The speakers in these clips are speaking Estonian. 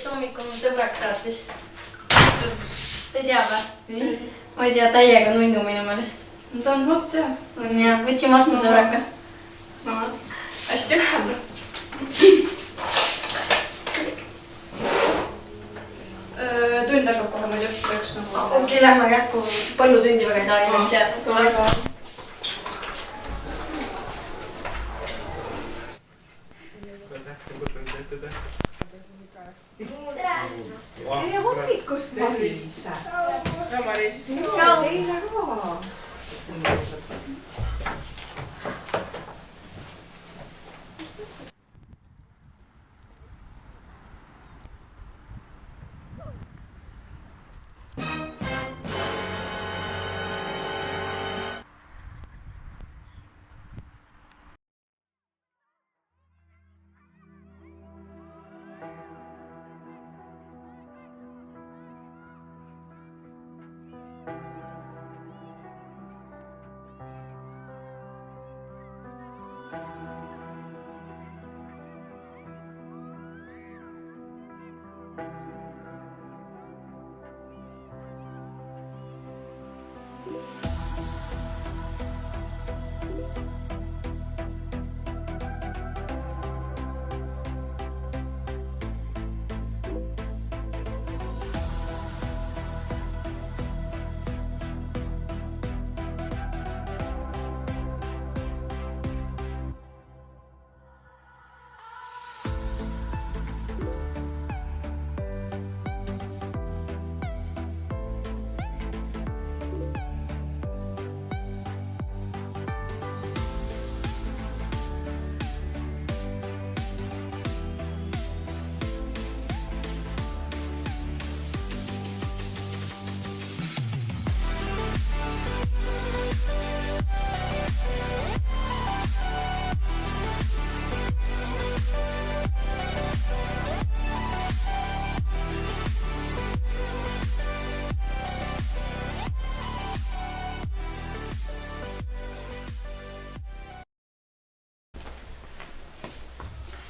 kes hommikul mul sõbraks saatis. Ta ei tea või? Ma ei tea, täiega nunnu minu meelest. Ta on hot jah. On jah, võtsin vastu sõbraga. Hästi läheb. Tund hakkab kohe muidu üks nagu. Okei, lähme kähku põllutundi väga ei taha ilma ise. Tule ka. Tere hommikust, Maris! Tere, Maris! Tšau! Teile ka!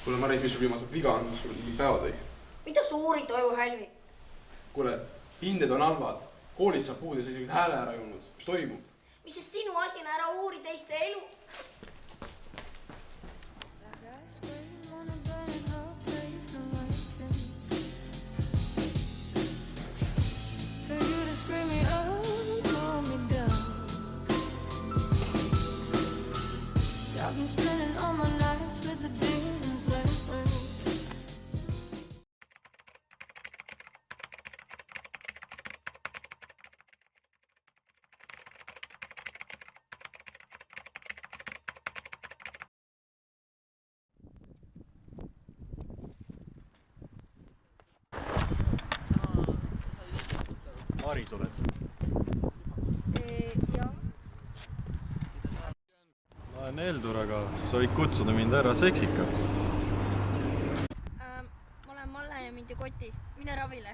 Kuule, Maris, mis sul viimased viga on, sul mingi päevad või? Mida sa uurid, Toivo Hälvi? Kuule, hinded on halvad. Koolis saab puud ja sa isegi hääle ära jõudnud. Mis toimub? Mis sest sinu asina ära uuri teiste elu? Maris oled? Jah. Ma olen Eldur, aga sa võid kutsuda mind ära seksikaks. Ma olen Malle ja mind ei koti. Mine ravile.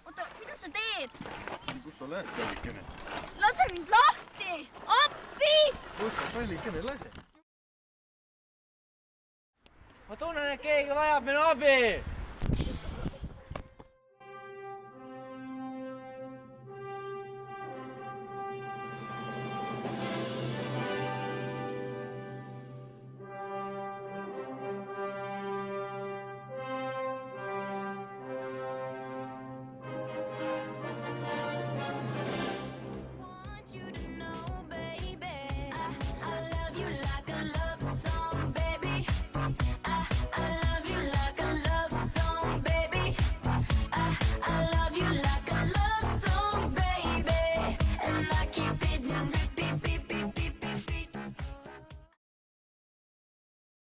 Oota, mida sa teed? Kus sa lähed, kallikene? Lase mind lahti! Appi! Kus sa, kallikene, lähe? Ma tunnen, et keegi vajab minu abi!